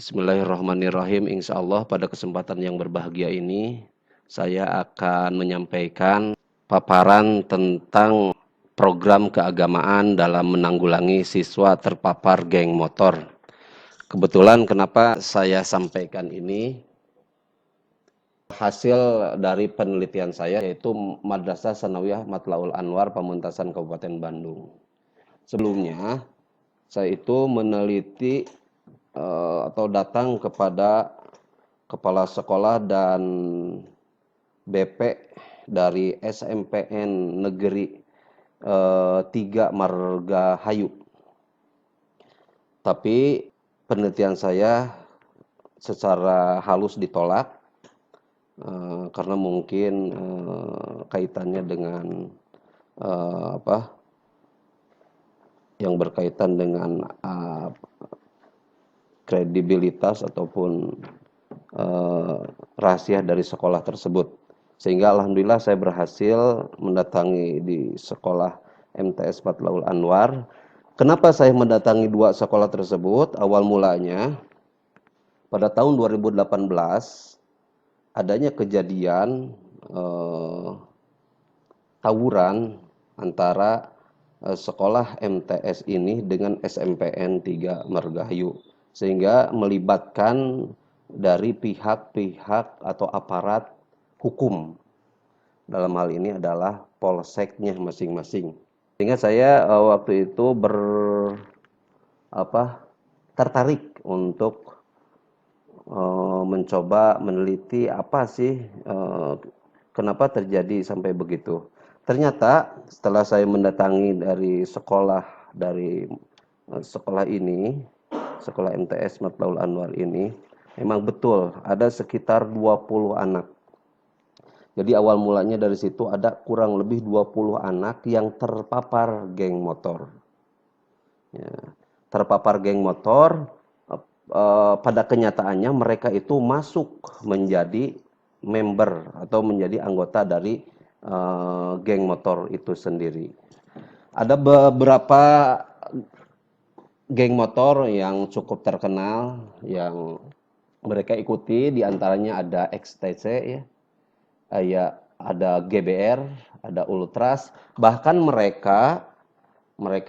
Bismillahirrahmanirrahim. Insya Allah pada kesempatan yang berbahagia ini saya akan menyampaikan paparan tentang program keagamaan dalam menanggulangi siswa terpapar geng motor. Kebetulan kenapa saya sampaikan ini, hasil dari penelitian saya yaitu Madrasah Sanawiyah Matlaul Anwar Pamentasan Kabupaten Bandung. Sebelumnya saya itu meneliti atau datang kepada kepala sekolah dan BP dari SMPN Negeri 3 Margahayu. Tapi penelitian saya secara halus ditolak karena mungkin kaitannya dengan yang berkaitan dengan kredibilitas ataupun rahasia dari sekolah tersebut. Sehingga alhamdulillah saya berhasil mendatangi di sekolah MTS Matlaul Anwar. Kenapa saya mendatangi dua sekolah tersebut? Awal mulanya pada tahun 2018 adanya kejadian tawuran antara sekolah MTS ini dengan SMPN 3 Margahayu, sehingga melibatkan dari pihak-pihak atau aparat hukum. Dalam hal ini adalah polseknya masing-masing. Sehingga saya waktu itu tertarik untuk mencoba meneliti apa sih kenapa terjadi sampai begitu. Ternyata setelah saya mendatangi dari sekolah ini, sekolah MTS Matlaul Anwar ini, memang betul ada sekitar 20 anak. Jadi awal mulanya dari situ ada kurang lebih 20 anak yang terpapar geng motor. Ya, terpapar geng motor, pada kenyataannya mereka itu masuk menjadi member atau menjadi anggota dari geng motor itu sendiri. Ada beberapa geng motor yang cukup terkenal yang mereka ikuti, diantaranya ada XTC ya, ada GBR, ada Ultras, bahkan mereka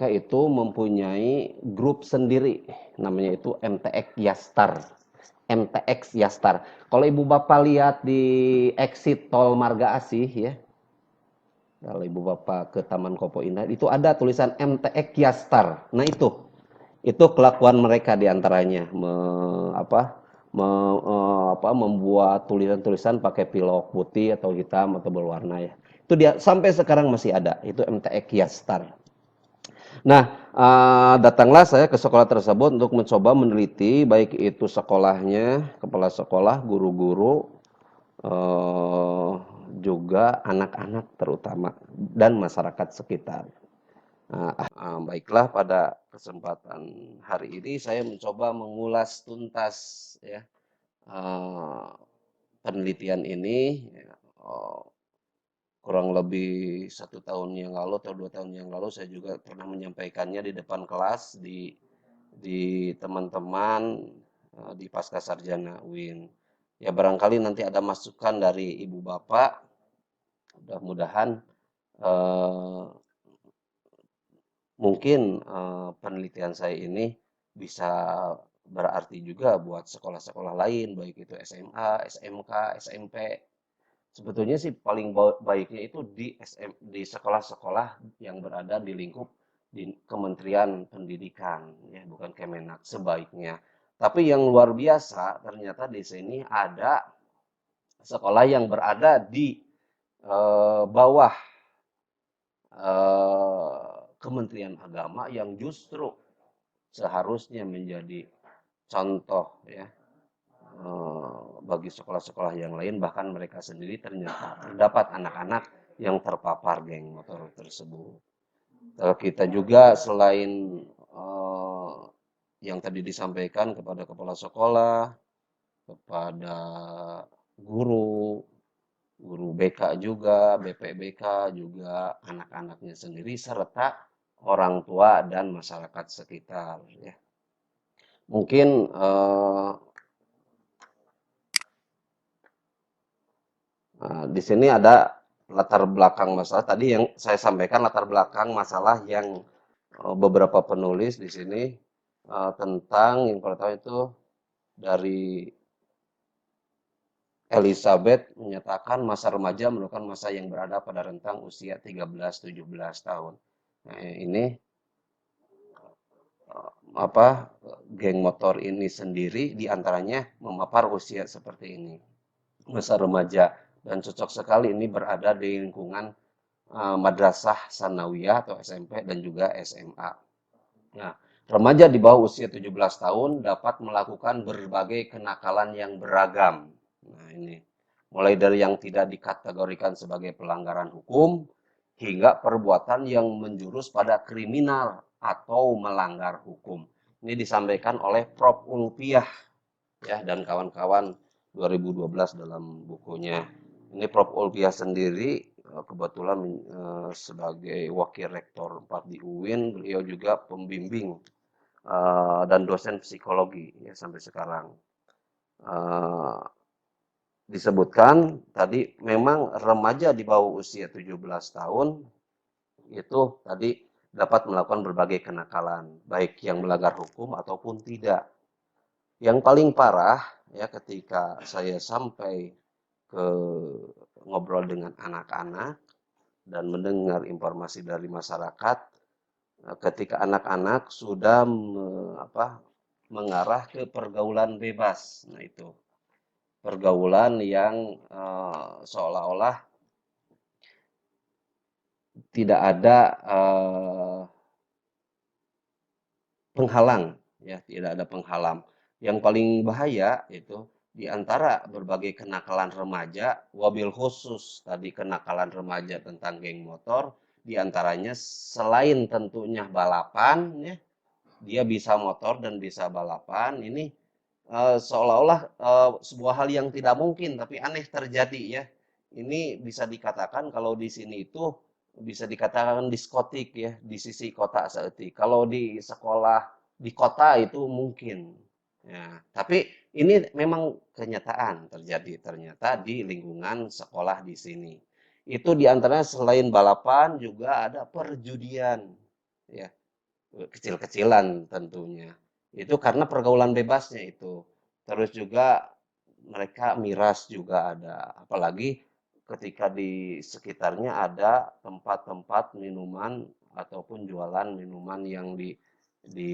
itu mempunyai grup sendiri, namanya itu MTX Yastar. MTX Yastar. Kalau ibu bapak lihat di exit tol Marga Asih ya, kalau ibu bapak ke Taman Kopo Indah itu ada tulisan MTX Yastar. Nah itu kelakuan mereka diantaranya membuat tulisan-tulisan pakai pilok putih atau hitam atau berwarna ya. Itu dia sampai sekarang masih ada. Itu MTX Yastar. Nah, datanglah saya ke sekolah tersebut untuk mencoba meneliti baik itu sekolahnya, kepala sekolah, guru-guru, juga anak-anak terutama dan masyarakat sekitar. Baiklah, pada kesempatan hari ini saya mencoba mengulas tuntas ya penelitian ini. Kurang lebih 1 tahun yang lalu atau 2 tahun yang lalu saya juga pernah menyampaikannya di depan kelas di teman-teman di Pasca Sarjana UIN. Ya barangkali nanti ada masukan dari ibu bapak, mudah-mudahan mungkin penelitian saya ini bisa berarti juga buat sekolah-sekolah lain, baik itu SMA, SMK, SMP. Sebetulnya sih paling baiknya itu di sekolah-sekolah yang berada di lingkup di Kementerian Pendidikan, ya, bukan Kemenak sebaiknya. Tapi yang luar biasa ternyata di sini ada sekolah yang berada di bawah Kementerian Agama yang justru seharusnya menjadi contoh ya bagi sekolah-sekolah yang lain, bahkan mereka sendiri ternyata terdapat anak-anak yang terpapar geng motor tersebut. Kita juga selain yang tadi disampaikan kepada kepala sekolah, kepada guru BK juga, BPBK juga, anak-anaknya sendiri serta orang tua dan masyarakat sekitar ya. Mungkin Nah, di sini ada latar belakang masalah tadi yang saya sampaikan, latar belakang masalah yang beberapa penulis di sini tentang yang pertama itu dari Elizabeth menyatakan masa remaja merupakan masa yang berada pada rentang usia 13-17 tahun. Nah, ini apa geng motor ini sendiri diantaranya memapar usia seperti ini, masa remaja, dan cocok sekali ini berada di lingkungan madrasah sanawiyah atau SMP dan juga SMA. Nah, remaja di bawah usia 17 tahun dapat melakukan berbagai kenakalan yang beragam. Nah, ini mulai dari yang tidak dikategorikan sebagai pelanggaran hukum hingga perbuatan yang menjurus pada kriminal atau melanggar hukum. Ini disampaikan oleh Prof. Ulpiah ya dan kawan-kawan 2012 dalam bukunya. Ini Prof. Ulpiah sendiri kebetulan sebagai wakil rektor 4 di UIN, beliau juga pembimbing dan dosen psikologi ya sampai sekarang. Uh, Disebutkan tadi memang remaja di bawah usia 17 tahun itu tadi dapat melakukan berbagai kenakalan, baik yang melanggar hukum ataupun tidak. Yang paling parah ya ketika saya sampai ke ngobrol dengan anak-anak dan mendengar informasi dari masyarakat ketika anak-anak sudah mengarah ke pergaulan bebas. Nah, itu pergaulan yang seolah-olah tidak ada penghalang, ya, tidak ada penghalang. Yang paling bahaya itu di antara berbagai kenakalan remaja, wabil khusus tadi kenakalan remaja tentang geng motor, di antaranya selain tentunya balapan, ya, dia bisa motor dan bisa balapan. Ini seolah-olah sebuah hal yang tidak mungkin, tapi aneh terjadi ya. Ini bisa dikatakan kalau di sini itu bisa dikatakan diskotik ya di sisi kota seperti. Kalau di sekolah di kota itu mungkin. Ya, tapi ini memang kenyataan terjadi ternyata di lingkungan sekolah di sini. Itu diantaranya selain balapan juga ada perjudian, ya kecil-kecilan tentunya. Itu karena pergaulan bebasnya itu. Terus juga mereka miras juga ada. Apalagi ketika di sekitarnya ada tempat-tempat minuman ataupun jualan minuman yang di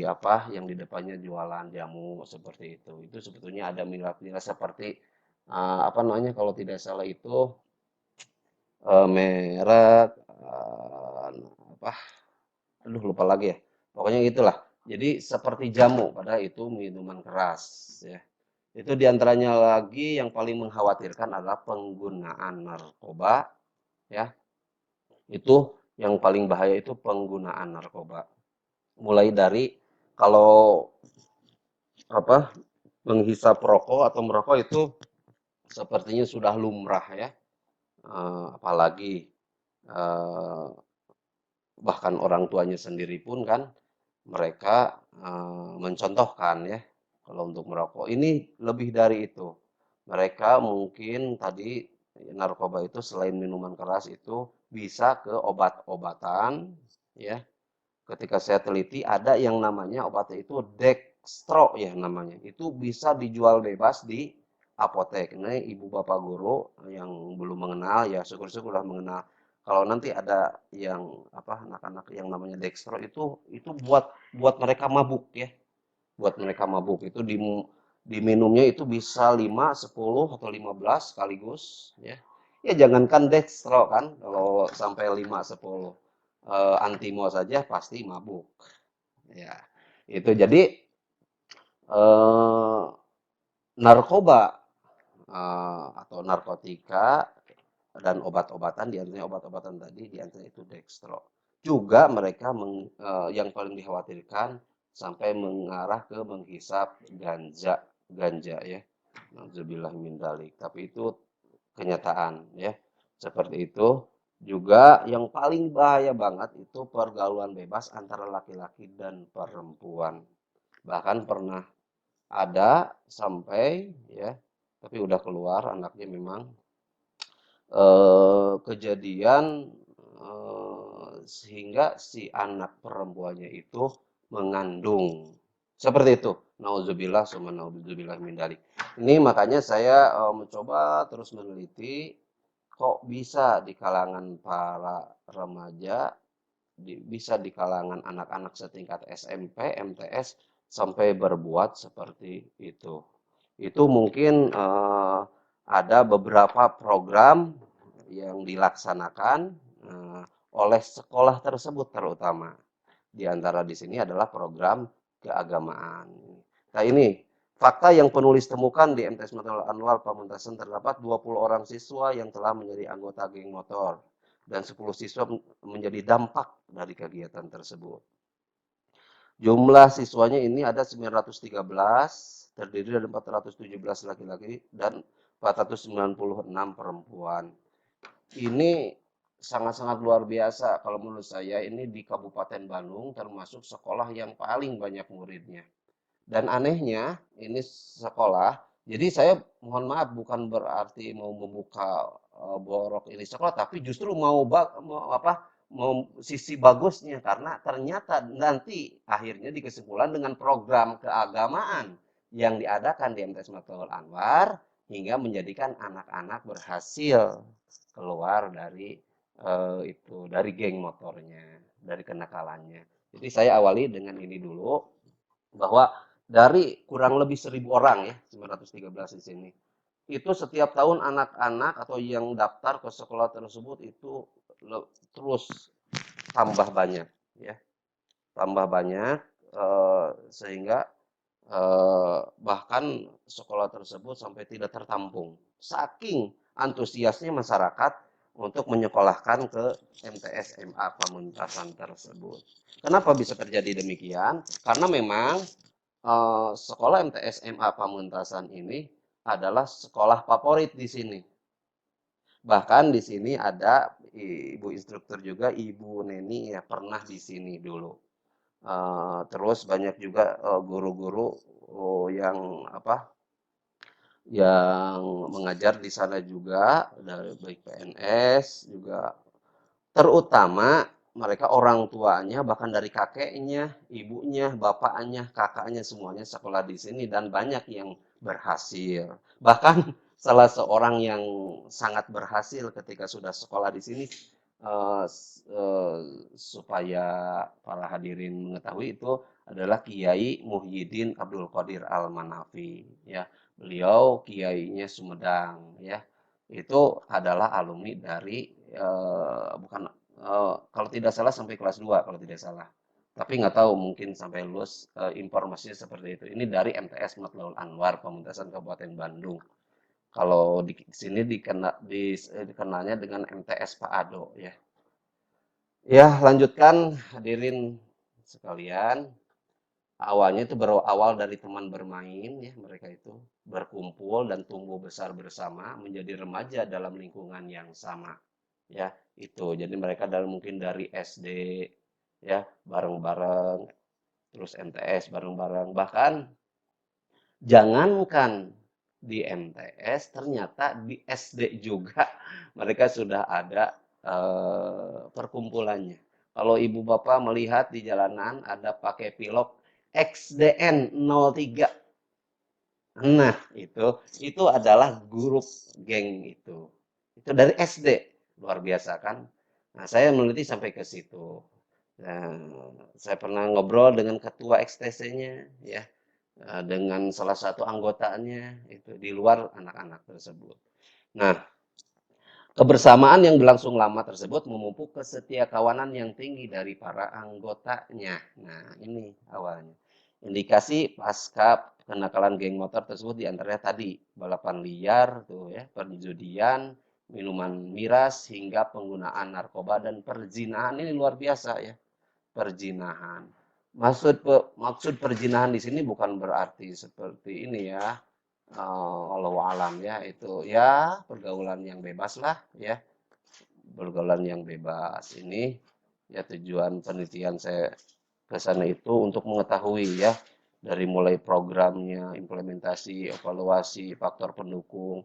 apa yang di depannya jualan jamu seperti itu. Itu sebetulnya ada miras-miras seperti apa namanya kalau tidak salah itu merek apa aduh lupa lagi ya. Pokoknya itulah. Jadi seperti jamu, padahal itu minuman keras ya. Itu diantaranya lagi yang paling mengkhawatirkan adalah penggunaan narkoba ya. Itu yang paling bahaya itu penggunaan narkoba. Mulai dari kalau apa menghisap rokok atau merokok itu sepertinya sudah lumrah ya. Apalagi eh, bahkan orang tuanya sendiri pun kan mereka mencontohkan ya kalau untuk merokok. Ini lebih dari itu. Mereka mungkin tadi narkoba itu selain minuman keras itu bisa ke obat-obatan ya. Ketika saya teliti ada yang namanya obatnya itu dextro ya namanya. Itu bisa dijual bebas di apotek. Nah, ibu bapak guru yang belum mengenal ya syukur-syukurlah mengenal. Kalau nanti ada yang apa anak-anak yang namanya dextro itu buat buat mereka mabuk ya. Buat mereka mabuk itu diminumnya itu bisa 5, 10 atau 15 sekaligus ya. Ya jangankan dextro kan kalau sampai 5, 10 antimo saja pasti mabuk. Ya, itu jadi eh, narkoba atau narkotika dan obat-obatan di antaranya obat-obatan tadi di antaranya itu dextro. Juga mereka yang paling dikhawatirkan sampai mengarah ke menghisap ganja ya. Nauzubillah min dzalik. Tapi itu kenyataan ya. Seperti itu. Juga yang paling bahaya banget itu pergaulan bebas antara laki-laki dan perempuan. Bahkan pernah ada sampai ya, tapi udah keluar anaknya memang kejadian sehingga si anak perempuannya itu mengandung. Seperti itu. Nauzubillah summa nauzubillah min dzalik. Ini makanya saya mencoba terus meneliti kok bisa di kalangan para remaja, bisa di kalangan anak-anak setingkat SMP, MTS sampai berbuat seperti itu. Itu mungkin ada beberapa program yang dilaksanakan oleh sekolah tersebut terutama. Di antara di sini adalah program keagamaan. Nah ini fakta yang penulis temukan di MTS Matlabul Anwar Pamungkasan terdapat 20 orang siswa yang telah menjadi anggota geng motor dan 10 siswa menjadi dampak dari kegiatan tersebut. Jumlah siswanya ini ada 913, terdiri dari 417 laki-laki dan 496 perempuan. Ini sangat-sangat luar biasa kalau menurut saya, ini di Kabupaten Bandung termasuk sekolah yang paling banyak muridnya. Dan anehnya ini sekolah, jadi saya mohon maaf bukan berarti mau membuka borok ini sekolah, tapi justru mau sisi bagusnya karena ternyata nanti akhirnya di kesimpulan dengan program keagamaan yang diadakan di MTS Matlabul Anwar hingga menjadikan anak-anak berhasil keluar dari dari geng motornya, dari kenakalannya. Jadi saya awali dengan ini dulu bahwa dari kurang lebih 1.000 orang ya, 913 di sini. Itu setiap tahun anak-anak atau yang daftar ke sekolah tersebut itu terus tambah banyak ya, tambah banyak sehingga bahkan sekolah tersebut sampai tidak tertampung. Saking antusiasnya masyarakat untuk menyekolahkan ke MTS MA Pamungkasan tersebut. Kenapa bisa terjadi demikian? Karena memang sekolah MTS MA Pamungkasan ini adalah sekolah favorit di sini. Bahkan di sini ada ibu instruktur juga, Ibu Neni ya pernah di sini dulu. Terus banyak juga guru-guru yang yang mengajar di sana juga dari baik PNS juga, terutama mereka orang tuanya bahkan dari kakeknya, ibunya, bapaknya, kakaknya semuanya sekolah di sini dan banyak yang berhasil. Bahkan salah seorang yang sangat berhasil ketika sudah sekolah di sini, supaya para hadirin mengetahui, itu adalah Kiai Muhyiddin Abdul Qadir Al-Manafi ya. Beliau kiainya Sumedang ya. Itu adalah alumni dari bukan kalau tidak salah sampai kelas 2 kalau tidak salah. Tapi nggak tahu mungkin sampai lulus informasinya seperti itu. Ini dari MTS Matlabul Anwar Pamungkasan Kabupaten Bandung. Kalau di sini dikenalnya dengan MTS Pak Ado ya. Ya, lanjutkan hadirin sekalian. Awalnya itu berawal dari teman bermain ya, mereka itu berkumpul dan tumbuh besar bersama menjadi remaja dalam lingkungan yang sama. Ya, itu. Jadi mereka mungkin dari SD ya, bareng-bareng, terus MTS bareng-bareng. Bahkan jangankan di MTS, ternyata di SD juga mereka sudah ada perkumpulannya. Kalau ibu bapak melihat di jalanan ada pakai pilok XDN 03. Nah, itu adalah grup geng itu. Itu dari SD. Luar biasa kan? Nah, saya meneliti sampai ke situ. Nah, saya pernah ngobrol dengan ketua XTC-nya ya, dengan salah satu anggotanya itu di luar anak-anak tersebut. Nah, kebersamaan yang berlangsung lama tersebut memupuk kesetiakawanan yang tinggi dari para anggotanya. Nah, ini awalnya. Indikasi pasca kenakalan geng motor tersebut diantaranya tadi balapan liar, tuh ya, perjudian, minuman miras, hingga penggunaan narkoba dan perzinahan. Ini luar biasa ya, perzinahan. Maksud perzinahan di sini bukan berarti seperti ini ya, wallahu alam ya, itu ya pergaulan yang bebas lah ya, pergaulan yang bebas ini ya. Tujuan penelitian saya ke sana itu untuk mengetahui ya, dari mulai programnya, implementasi, evaluasi, faktor pendukung,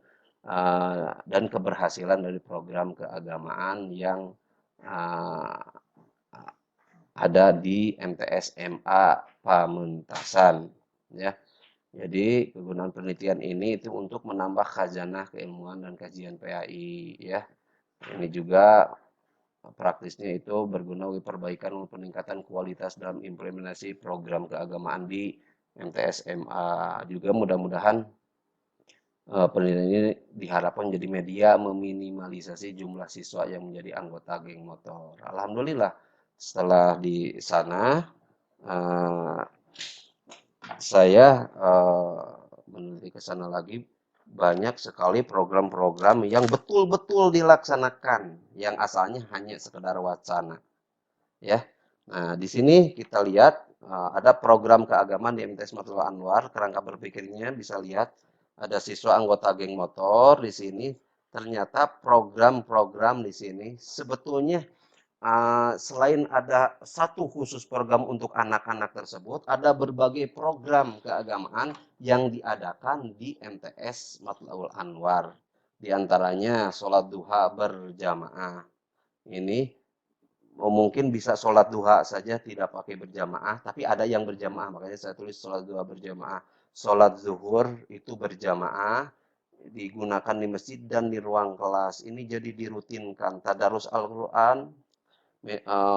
dan keberhasilan dari program keagamaan yang uh, ada di MTS MA Pamentasan, ya. Jadi kegunaan penelitian ini itu untuk menambah khazanah keilmuan dan kajian PAI, ya. Ini juga praktisnya itu berguna untuk perbaikan dan peningkatan kualitas dalam implementasi program keagamaan di MTS MA. Juga mudah-mudahan penelitian ini diharapkan menjadi media meminimalisasi jumlah siswa yang menjadi anggota geng motor. Alhamdulillah, setelah di sana uh, saya meneliti ke sana lagi, banyak sekali program-program yang betul-betul dilaksanakan, yang asalnya hanya sekedar wacana, ya. Nah, di sini kita lihat ada program keagamaan di MTS Matlul Anwar. Kerangka berpikirnya bisa lihat ada siswa anggota geng motor di sini. Ternyata program-program di sini sebetulnya selain ada satu khusus program untuk anak-anak tersebut, ada berbagai program keagamaan yang diadakan di MTS Matlul Anwar. Di antaranya sholat duha berjamaah. Ini mungkin bisa sholat duha saja tidak pakai berjamaah, tapi ada yang berjamaah, makanya saya tulis sholat duha berjamaah. Sholat zuhur itu berjamaah, digunakan di masjid dan di ruang kelas. Ini jadi dirutinkan. Tadarus Al-Quran,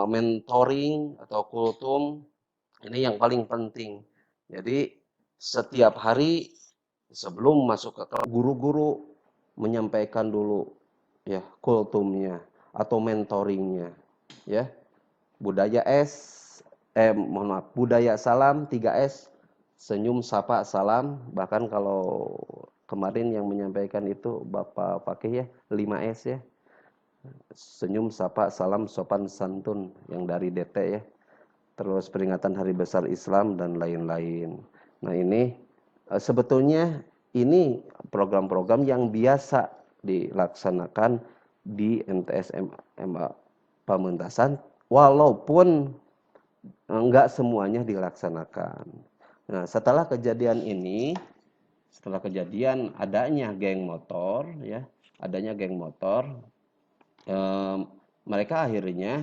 mentoring atau kultum, ini yang paling penting. Jadi setiap hari sebelum masuk ke kelas, guru-guru menyampaikan dulu ya kultumnya atau mentoringnya, ya. Budaya mohon maaf, budaya salam 3S, senyum, sapa, salam. Bahkan kalau kemarin yang menyampaikan itu Bapak Fakih ya, 5S ya. Senyum, sapa, salam, sopan, santun yang dari DT ya. Terus peringatan Hari Besar Islam dan lain-lain. Nah, ini sebetulnya ini program-program yang biasa dilaksanakan di MTS MA Pamentasan, walaupun enggak semuanya dilaksanakan. Nah, setelah kejadian ini, setelah kejadian adanya geng motor ya, adanya geng motor, mereka akhirnya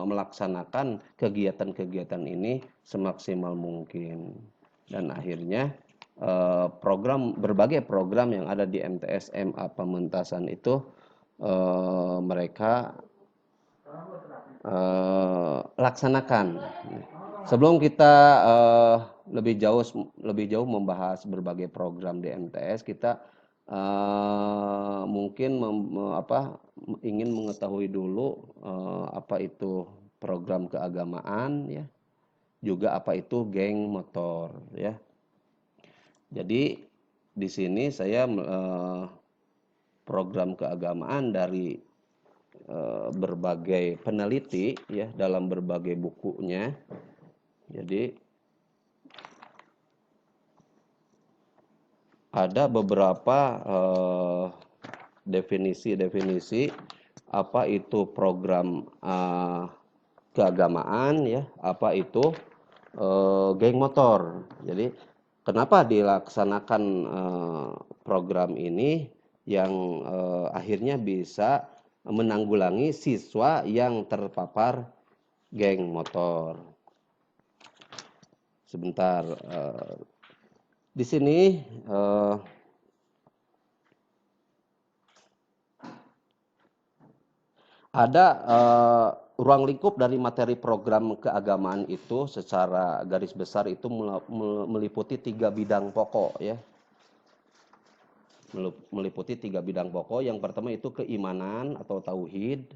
melaksanakan kegiatan-kegiatan ini semaksimal mungkin, dan akhirnya berbagai program yang ada di MTS MA Pamentasan itu mereka laksanakan. Sebelum kita lebih jauh membahas berbagai program di MTS, kita mungkin ingin mengetahui dulu apa itu program keagamaan ya, juga apa itu geng motor ya. Jadi di sini saya program keagamaan dari berbagai peneliti ya dalam berbagai bukunya. Jadi ada beberapa definisi-definisi apa itu program keagamaan ya, apa itu geng motor. Jadi kenapa dilaksanakan program ini yang akhirnya bisa menanggulangi siswa yang terpapar geng motor. Sebentar, di sini ada ruang lingkup dari materi program keagamaan itu secara garis besar itu meliputi 3 bidang pokok ya. Meliputi 3 bidang pokok. Yang pertama itu keimanan atau tauhid,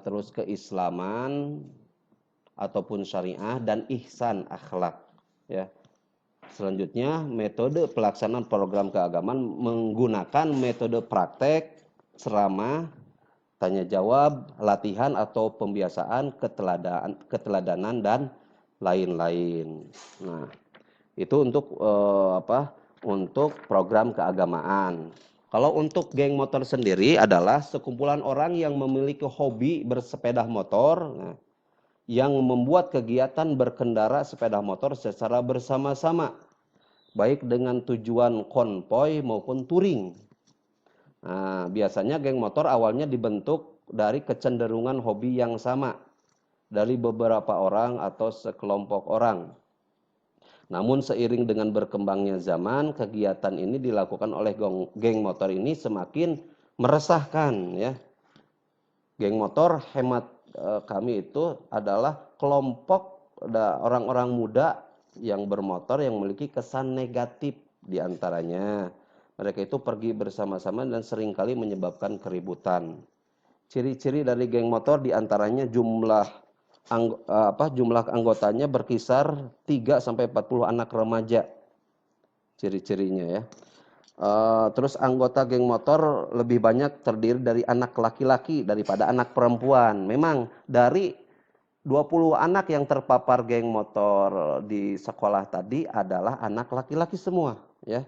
terus keislaman ataupun syariah, dan ihsan akhlak ya. Selanjutnya metode pelaksanaan program keagamaan menggunakan metode praktek, ceramah, tanya jawab, latihan atau pembiasaan, keteladanan dan lain-lain. Nah, itu untuk untuk program keagamaan. Kalau untuk geng motor sendiri adalah sekumpulan orang yang memiliki hobi bersepeda motor, nah, yang membuat kegiatan berkendara sepeda motor secara bersama-sama, baik dengan tujuan konvoi maupun touring. Nah, biasanya geng motor awalnya dibentuk dari kecenderungan hobi yang sama dari beberapa orang atau sekelompok orang. Namun seiring dengan berkembangnya zaman, kegiatan ini dilakukan oleh geng motor ini semakin meresahkan ya. Geng motor hemat kami itu adalah kelompok orang-orang muda yang bermotor yang memiliki kesan negatif di antaranya. Mereka itu pergi bersama-sama dan seringkali menyebabkan keributan. Ciri-ciri dari geng motor di antaranya jumlah anggotanya berkisar 3 sampai 40 anak remaja. Ciri-cirinya ya. Terus anggota geng motor lebih banyak terdiri dari anak laki-laki daripada anak perempuan. Memang dari 20 anak yang terpapar geng motor di sekolah tadi adalah anak laki-laki semua ya.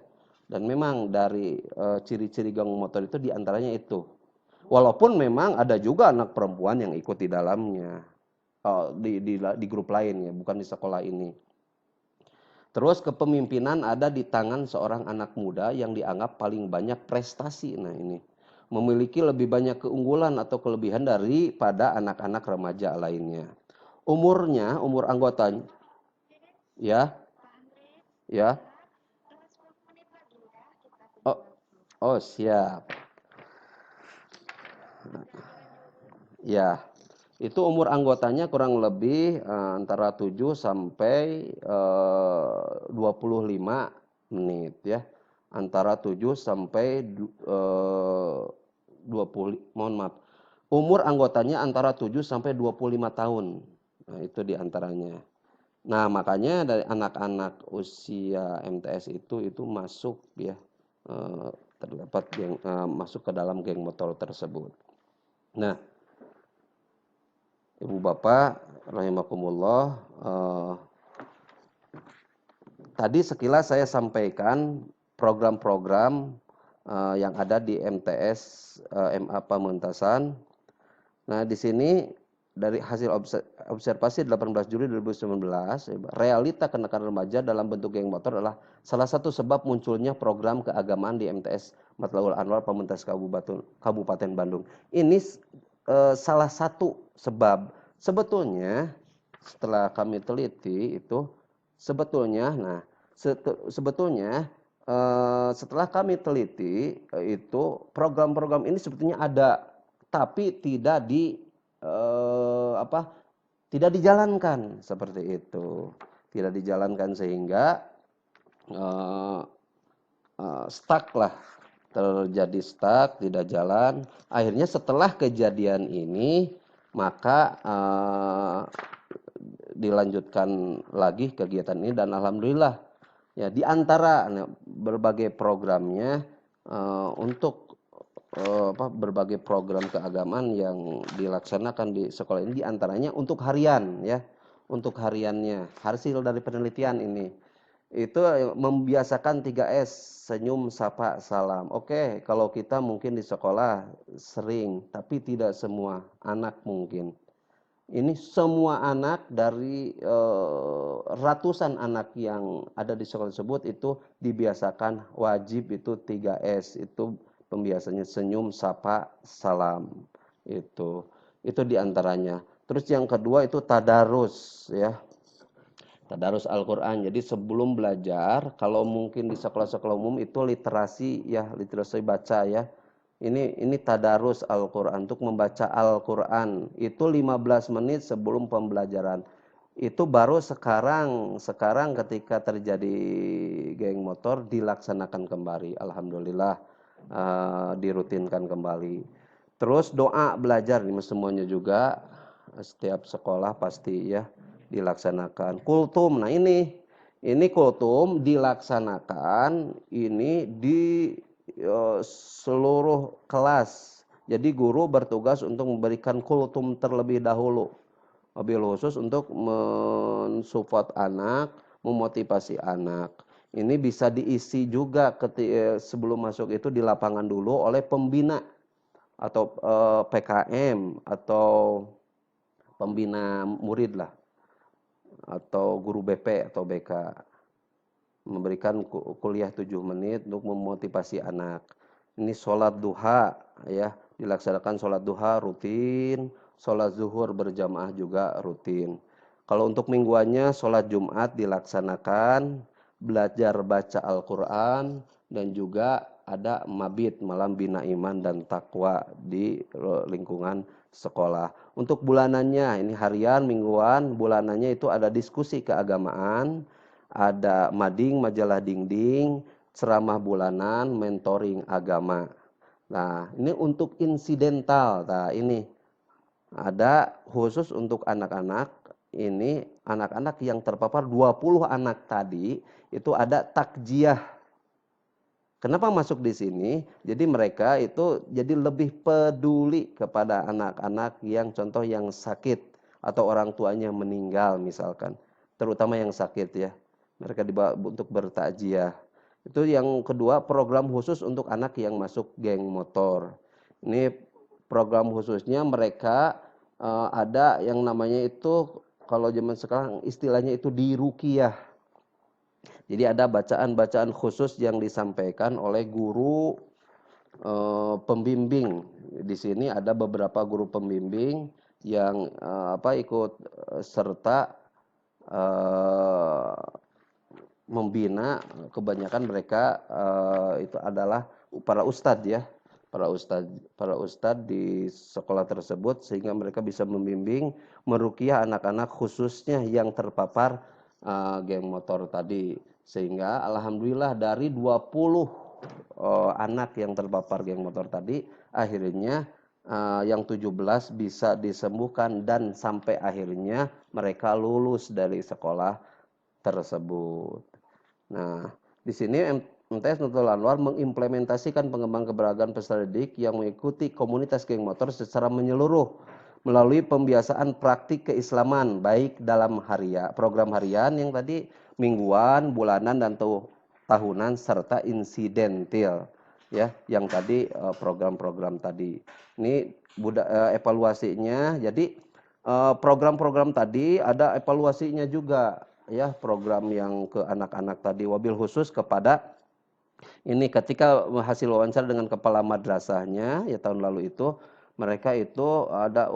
Dan memang dari ciri-ciri geng motor itu diantaranya itu. Walaupun memang ada juga anak perempuan yang ikut di dalamnya. Di grup lain ya, bukan di sekolah ini. Terus kepemimpinan ada di tangan seorang anak muda yang dianggap paling banyak prestasi. Nah ini memiliki lebih banyak keunggulan atau kelebihan daripada anak-anak remaja lainnya. Umur anggotanya, ya, ya, oh, oh siap, ya. Itu umur anggotanya kurang lebih antara 7 sampai 25 menit ya. Antara 7 sampai 20, mohon maaf. Umur anggotanya antara 7 sampai 25 tahun. Nah, itu diantaranya. Nah, makanya dari anak-anak usia MTS itu masuk ya, terdapat masuk ke dalam geng motor tersebut. Nah, Ibu Bapak rahimakumullah, tadi sekilas saya sampaikan program-program yang ada di MTS MA Pamentasan. Nah, di sini dari hasil observasi 18 Juli 2019, realita kenakalan remaja dalam bentuk geng motor adalah salah satu sebab munculnya program keagamaan di MTS Matlaul Anwar Pamentasan Kabupaten Bandung. Ini salah satu sebab. Sebetulnya setelah kami teliti itu sebetulnya, sebetulnya setelah kami teliti itu program-program ini sebetulnya ada, tapi tidak dijalankan seperti itu, tidak dijalankan sehingga stuck lah, terjadi stuck, tidak jalan. Akhirnya setelah kejadian ini maka dilanjutkan lagi kegiatan ini dan alhamdulillah ya di antara berbagai programnya untuk berbagai program keagamaan yang dilaksanakan di sekolah ini diantaranya untuk harian ya, untuk hariannya hasil dari penelitian ini itu membiasakan 3S, senyum, sapa, salam. Oke, kalau kita mungkin di sekolah sering, tapi tidak semua anak mungkin. Ini semua anak dari ratusan anak yang ada di sekolah tersebut itu dibiasakan wajib itu 3S, itu pembiasanya senyum, sapa, salam. Itu diantaranya. Terus yang kedua itu tadarus ya. Tadarus Al-Quran. Jadi sebelum belajar, kalau mungkin di sekolah-sekolah umum itu literasi ya, literasi baca ya. Ini tadarus Al-Quran untuk membaca Al-Quran. Itu 15 menit sebelum pembelajaran. Itu baru sekarang ketika terjadi geng motor dilaksanakan kembali. Alhamdulillah dirutinkan kembali. Terus doa belajar ini semuanya juga setiap sekolah pasti ya dilaksanakan. Kultum, nah ini kultum dilaksanakan ini di seluruh kelas. Jadi guru bertugas untuk memberikan kultum terlebih dahulu. Mobil khusus untuk mensupport anak, memotivasi anak. Ini bisa diisi juga sebelum masuk itu di lapangan dulu oleh pembina atau PKM atau pembina murid lah atau guru BP atau BK, memberikan kuliah 7 menit untuk memotivasi anak. Ini sholat duha ya, dilaksanakan sholat duha rutin, sholat zuhur berjamaah juga rutin. Kalau untuk mingguannya sholat Jumat dilaksanakan, belajar baca Al-Quran, dan juga ada mabit malam bina iman dan takwa di lingkungan sekolah. Untuk bulanannya ini harian, mingguan, bulanannya itu ada diskusi keagamaan, ada mading, majalah dinding, ceramah bulanan, mentoring agama. Nah, ini untuk insidental. Nah, ini ada khusus untuk anak-anak. Ini anak-anak yang terpapar 20 anak tadi itu ada takjiah. Kenapa masuk di sini? Jadi mereka itu jadi lebih peduli kepada anak-anak yang contoh yang sakit atau orang tuanya meninggal misalkan, terutama yang sakit ya. Mereka dibawa untuk bertakjiah. Itu yang kedua, program khusus untuk anak yang masuk geng motor. Ini program khususnya mereka ada yang namanya itu kalau zaman sekarang istilahnya itu diruqyah. Jadi ada bacaan-bacaan khusus yang disampaikan oleh guru pembimbing. Di sini ada beberapa guru pembimbing yang ikut serta eh, membina. Kebanyakan mereka itu adalah para ustadz ya, para ustadz di sekolah tersebut, sehingga mereka bisa membimbing meruqyah anak-anak khususnya yang terpapar geng motor tadi. Sehingga alhamdulillah dari 20 anak yang terpapar geng motor tadi, akhirnya yang 17 bisa disembuhkan dan sampai akhirnya mereka lulus dari sekolah tersebut. Nah, di sini MTS Nurul Anwar mengimplementasikan pengembangan keberagaman peserta didik yang mengikuti komunitas geng motor secara menyeluruh melalui pembiasaan praktik keislaman baik dalam program harian yang tadi, mingguan, bulanan, dan tahunan, serta insidentil ya, yang tadi program-program tadi. Ini evaluasinya. Jadi program-program tadi ada evaluasinya juga ya, program yang ke anak-anak tadi, wabil khusus kepada ini ketika hasil wawancara dengan kepala madrasahnya ya tahun lalu itu, mereka itu ada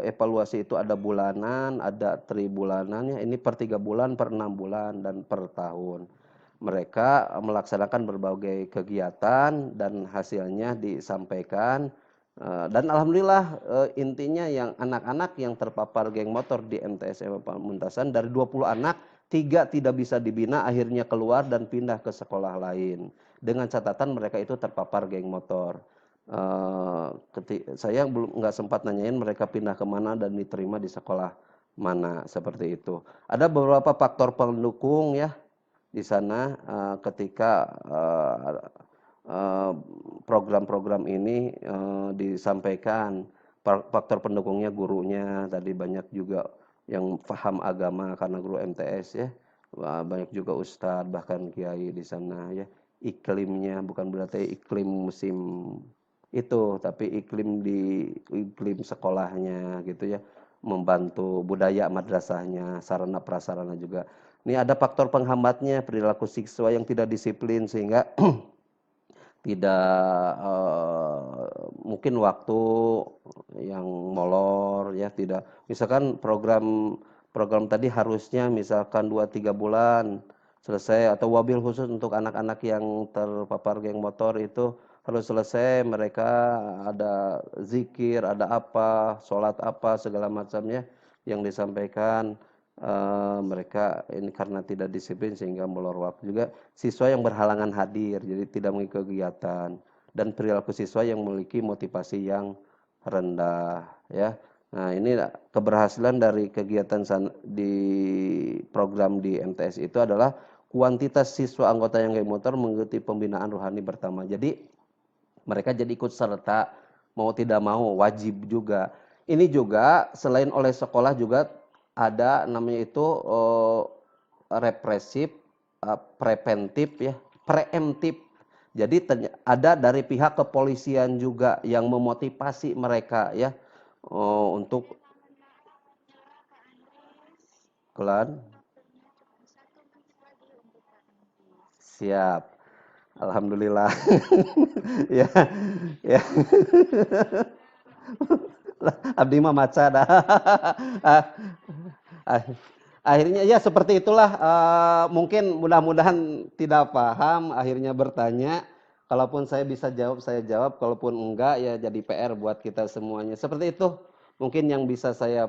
evaluasi itu ada bulanan, ada tribulanannya, ini per 3 bulan, per 6 bulan, dan per tahun. Mereka melaksanakan berbagai kegiatan dan hasilnya disampaikan. Dan alhamdulillah intinya yang anak-anak yang terpapar geng motor di MTS Pamentasan dari 20 anak, 3 tidak bisa dibina, akhirnya keluar dan pindah ke sekolah lain. Dengan catatan mereka itu terpapar geng motor. Saya belum nggak sempat nanyain mereka pindah kemana dan diterima di sekolah mana, seperti itu. Ada beberapa faktor pendukung ya di sana ketika program-program ini disampaikan. Faktor pendukungnya gurunya tadi banyak juga yang paham agama karena guru MTS ya. Banyak juga ustadz bahkan kiai di sana ya. Iklimnya bukan berarti iklim musim itu, tapi iklim sekolahnya gitu ya, membantu budaya madrasahnya, sarana prasarana juga. Ini ada faktor penghambatnya, perilaku siswa yang tidak disiplin sehingga tidak mungkin waktu yang molor ya, tidak, misalkan program tadi harusnya misalkan 2-3 bulan selesai, atau wabil khusus untuk anak-anak yang terpapar geng motor itu harus selesai, mereka ada zikir, ada apa, sholat apa segala macamnya yang disampaikan. Mereka ini karena tidak disiplin sehingga molor waktu juga. Siswa yang berhalangan hadir, jadi tidak mengikuti kegiatan, dan perilaku siswa yang memiliki motivasi yang rendah ya. Nah, ini keberhasilan dari kegiatan di program di MTS itu adalah kuantitas siswa anggota yang geng motor mengikuti pembinaan rohani pertama. Jadi mereka jadi ikut serta, mau tidak mau wajib juga. Ini juga selain oleh sekolah juga ada namanya itu represif, preventif ya, preemptif. Jadi ada dari pihak kepolisian juga yang memotivasi mereka ya untuk kelan. Siap. Alhamdulillah. Ya, ya. Abdi mah maca dah. Ah, akhirnya ya seperti itulah, mungkin mudah-mudahan tidak paham, akhirnya bertanya. Kalaupun saya bisa jawab, saya jawab. Kalaupun enggak, ya jadi PR buat kita semuanya. Seperti itu mungkin yang bisa saya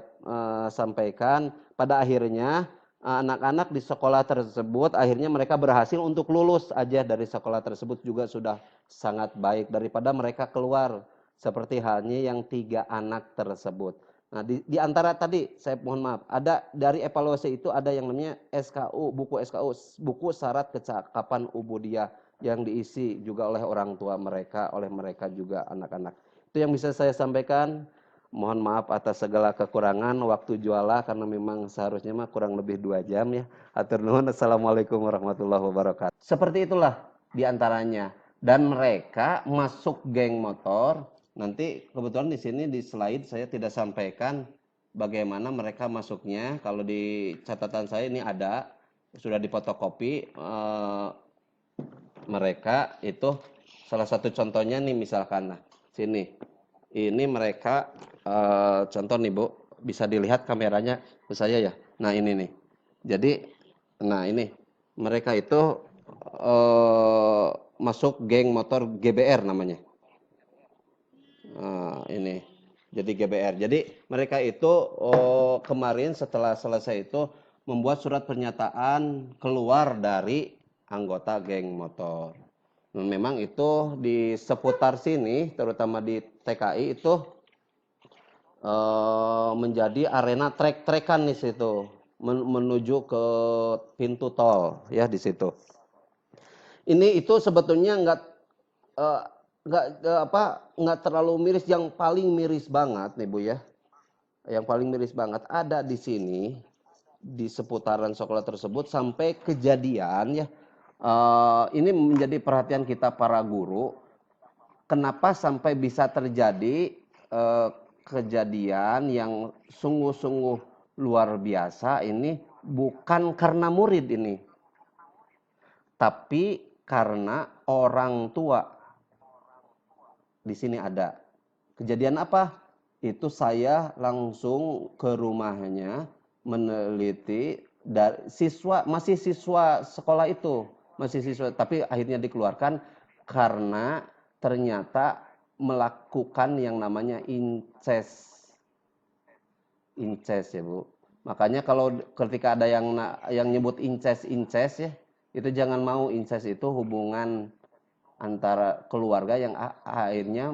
sampaikan. Pada akhirnya anak-anak di sekolah tersebut akhirnya mereka berhasil untuk lulus aja dari sekolah tersebut juga sudah sangat baik daripada mereka keluar seperti halnya yang 3 anak tersebut. Nah, di antara tadi saya mohon maaf, ada dari evaluasi itu ada yang namanya SKU, buku SKU, buku syarat kecakapan ubudiyah yang diisi juga oleh orang tua mereka, oleh mereka juga anak-anak. Itu yang bisa saya sampaikan. Mohon maaf atas segala kekurangan waktu jualah karena memang seharusnya mah kurang lebih 2 jam ya. Hatur nuhun. Assalamualaikum warahmatullahi wabarakatuh. Seperti itulah diantaranya. Dan mereka masuk geng motor. Nanti kebetulan di sini di slide saya tidak sampaikan bagaimana mereka masuknya. Kalau di catatan saya ini ada sudah difotokopi mereka itu salah satu contohnya nih misalkan nah sini ini mereka contoh nih Bu bisa dilihat kameranya ke saya ya. Nah ini nih. Jadi nah ini mereka itu masuk geng motor GBR namanya. Ini jadi GBR. Jadi mereka itu kemarin setelah selesai itu membuat surat pernyataan keluar dari anggota geng motor. Memang itu di seputar sini, terutama di TKI itu menjadi arena trek-trekan di situ menuju ke pintu tol ya di situ. Ini itu sebetulnya eh, nggak terlalu miris. Yang paling miris banget nih Bu ya, yang paling miris banget ada di sini di seputaran sekolah tersebut sampai kejadian ya. Ini menjadi perhatian kita para guru. Kenapa sampai bisa terjadi eh, kejadian yang sungguh-sungguh luar biasa ini bukan karena murid ini, tapi karena orang tua. Di sini ada kejadian apa? Itu saya langsung ke rumahnya meneliti dari masih siswa sekolah itu, masih siswa, tapi akhirnya dikeluarkan karena ternyata melakukan yang namanya incest ya Bu. Makanya kalau ketika ada yang nyebut incest ya, itu jangan mau. Incest itu hubungan antara keluarga yang akhirnya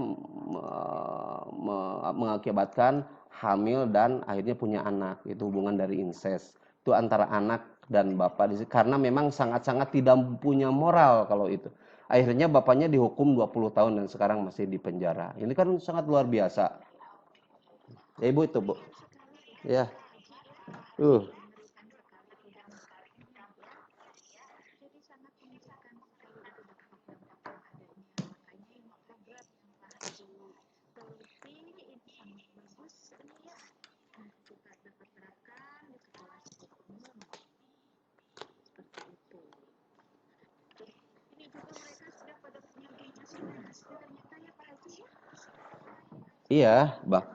mengakibatkan hamil dan akhirnya punya anak. Itu hubungan dari incest. Itu antara anak dan bapak karena memang sangat-sangat tidak punya moral kalau itu. Akhirnya bapaknya dihukum 20 tahun dan sekarang masih di penjara. Ini kan sangat luar biasa. Ya Ibu itu, Bu. Ya. Uh. Iya, Bang.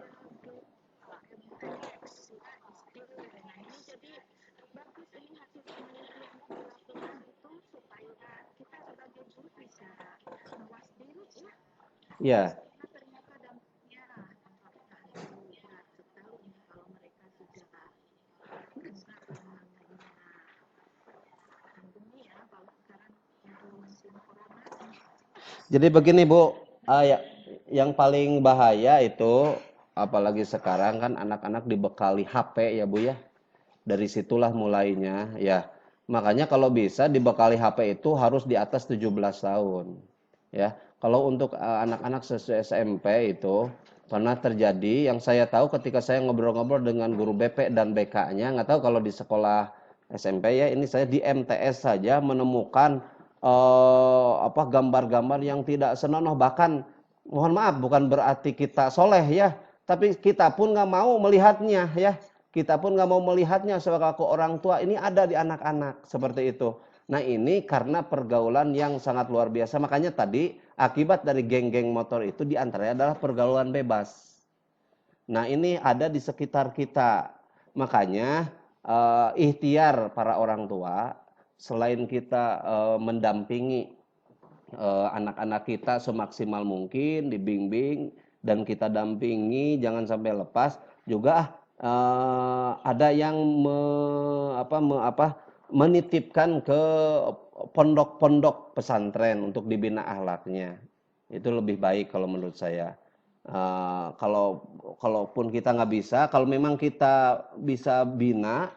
Iya. Jadi begini Bu, ya, yang paling bahaya itu apalagi sekarang kan anak-anak dibekali HP ya Bu ya. Dari situlah mulainya ya. Makanya kalau bisa dibekali HP itu harus di atas 17 tahun. Ya. Kalau untuk anak-anak SMP itu pernah terjadi yang saya tahu ketika saya ngobrol-ngobrol dengan guru BP dan BK-nya, nggak tahu kalau di sekolah SMP ya, ini saya di MTS saja menemukan gambar-gambar yang tidak senonoh, bahkan mohon maaf bukan berarti kita soleh ya, tapi kita pun nggak mau melihatnya ya, kita pun nggak mau melihatnya sebagai orang tua. Ini ada di anak-anak seperti itu. Nah ini karena pergaulan yang sangat luar biasa, makanya tadi akibat dari geng-geng motor itu diantaranya adalah pergaulan bebas. Nah ini ada di sekitar kita, makanya ikhtiar para orang tua, selain kita mendampingi anak-anak kita semaksimal mungkin, dibimbing dan kita dampingi jangan sampai lepas, juga ada yang menitipkan ke pondok-pondok pesantren untuk dibina akhlaknya. Itu lebih baik kalau menurut saya. Kalaupun kita nggak bisa, kalau memang kita bisa bina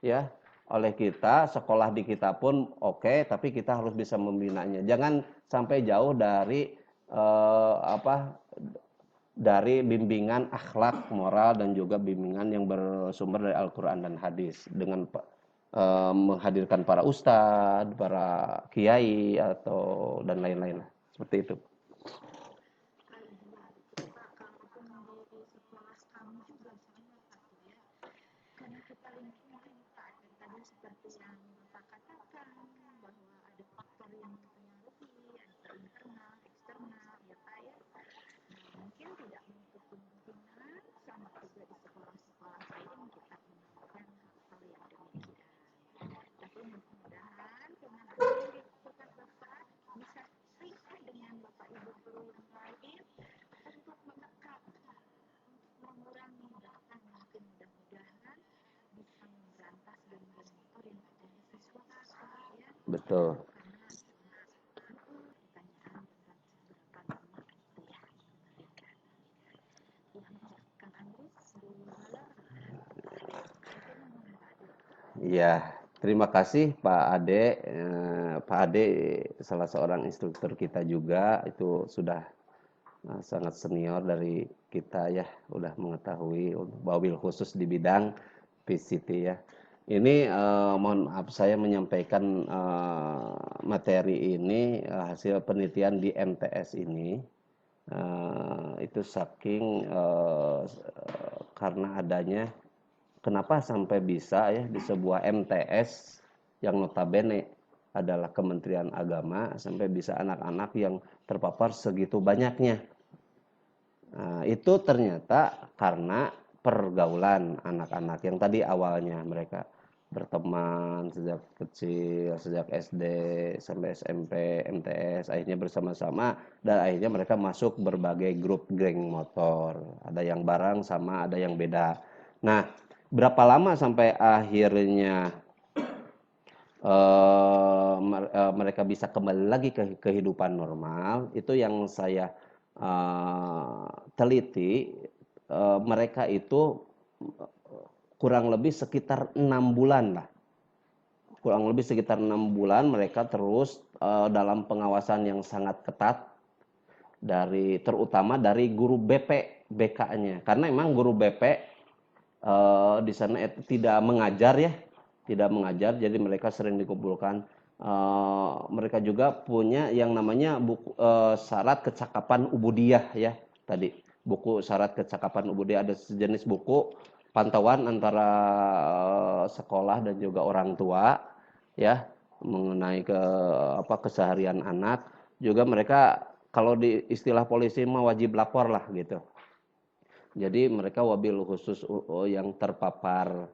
ya oleh kita, sekolah di kita pun oke, tapi kita harus bisa membinanya. Jangan sampai jauh dari dari bimbingan akhlak, moral dan juga bimbingan yang bersumber dari Al-Qur'an dan hadis dengan menghadirkan para ustadz, para kiai atau dan lain-lain seperti itu. Betul. Ya, terima kasih Pak Ade. Pak Ade salah seorang instruktur kita juga, itu sudah sangat senior dari kita ya, udah mengetahui wabil khusus di bidang PCT ya. Ini mohon maaf saya menyampaikan materi ini hasil penelitian di MTS ini. Itu saking karena adanya kenapa sampai bisa ya di sebuah MTS yang notabene adalah Kementerian Agama sampai bisa anak-anak yang terpapar segitu banyaknya. Nah, itu ternyata karena pergaulan anak-anak yang tadi awalnya mereka berteman sejak kecil, sejak SD sampai SMP, MTS, akhirnya bersama-sama dan akhirnya mereka masuk berbagai grup geng motor. Ada yang bareng sama, ada yang beda. Nah, berapa lama sampai akhirnya mereka bisa kembali lagi ke kehidupan normal? Itu yang saya teliti. Mereka itu kurang lebih sekitar 6 bulan lah. Kurang lebih sekitar 6 bulan mereka terus dalam pengawasan yang sangat ketat terutama dari guru BP BK-nya. Karena memang guru BP di sana tidak mengajar ya, tidak mengajar, jadi mereka sering dikumpulkan. Mereka juga punya yang namanya buku syarat kecakapan ubudiyah ya tadi. Buku syarat kecakapan ubudiyah, ada sejenis buku pantauan antara sekolah dan juga orang tua ya mengenai keseharian anak. Juga mereka kalau di istilah polisi mah wajib lapor lah gitu. Jadi mereka wabil khusus yang terpapar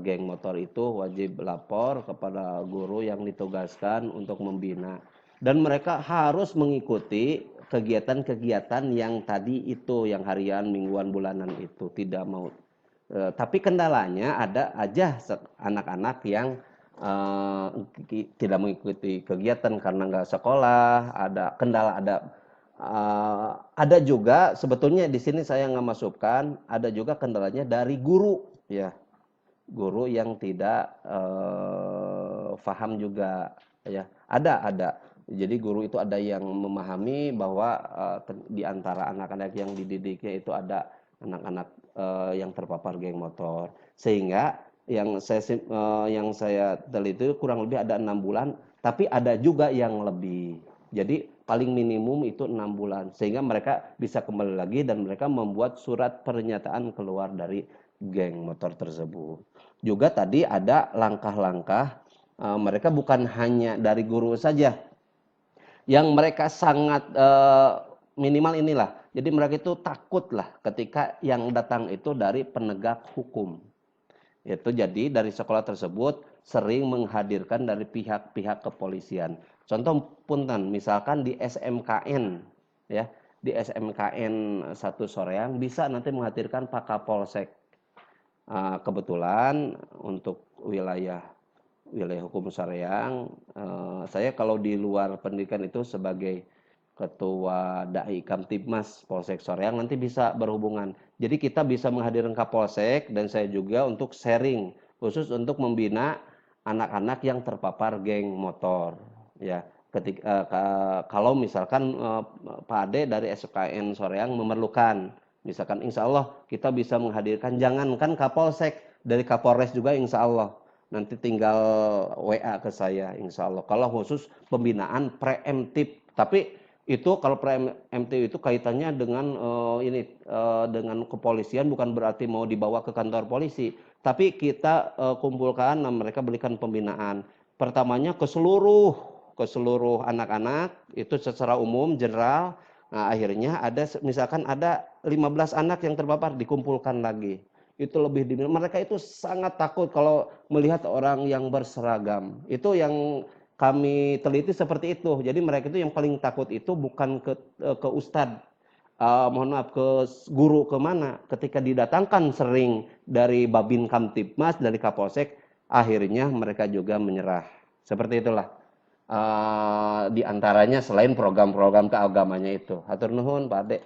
geng motor itu wajib lapor kepada guru yang ditugaskan untuk membina. Dan mereka harus mengikuti kegiatan-kegiatan yang tadi itu, yang harian, mingguan, bulanan itu. Tidak mau. Tapi kendalanya ada aja anak-anak yang tidak mengikuti kegiatan karena nggak sekolah, ada kendala, ada juga sebetulnya di sini saya nggak masukkan, ada juga kendalanya dari guru ya, guru yang tidak paham juga ya, ada. Jadi guru itu ada yang memahami bahwa di antara anak-anak yang dididiknya itu ada anak-anak yang terpapar geng motor, sehingga yang saya teliti kurang lebih ada 6 bulan, tapi ada juga yang lebih. Jadi paling minimum itu 6 bulan, sehingga mereka bisa kembali lagi dan mereka membuat surat pernyataan keluar dari geng motor tersebut. Juga tadi ada langkah-langkah Mereka bukan hanya dari guru saja, yang mereka sangat minimal inilah. Jadi mereka itu takutlah ketika yang datang itu dari penegak hukum. Itu jadi dari sekolah tersebut sering menghadirkan dari pihak-pihak kepolisian. Contoh punten, misalkan di SMKN, ya, di SMKN 1 Soreang bisa nanti menghadirkan Pak Kapolsek. Kebetulan untuk wilayah wilayah hukum Soreang, saya kalau di luar pendidikan itu sebagai ketua Dai Kamtibmas Polsek Soreang nanti bisa berhubungan. Jadi kita bisa menghadirkan Kapolsek dan saya juga untuk sharing khusus untuk membina anak-anak yang terpapar geng motor. Ya, ketika kalau misalkan Pak Ade dari SKN Soreang memerlukan, misalkan insya Allah kita bisa menghadirkan jangankan Kapolsek, dari Kapolres juga insya Allah. Nanti tinggal WA ke saya insya Allah. Kalau khusus pembinaan preemptif, tapi itu kalau preemptif itu kaitannya dengan dengan kepolisian, bukan berarti mau dibawa ke kantor polisi, tapi kita kumpulkan, mereka berikan pembinaan. Pertamanya ke seluruh anak-anak itu secara umum general. Nah, akhirnya ada misalkan ada 15 anak yang terpapar dikumpulkan lagi. Itu lebih mereka itu sangat takut kalau melihat orang yang berseragam. Itu yang kami teliti seperti itu. Jadi mereka itu yang paling takut itu bukan ke ustadz, mohon maaf, ke guru kemana. Ketika didatangkan sering dari Babin Kamtibmas, dari Kapolsek, akhirnya mereka juga menyerah. Seperti itulah. Di antaranya selain program-program keagamannya itu. Hatur nuhun Pak Ade.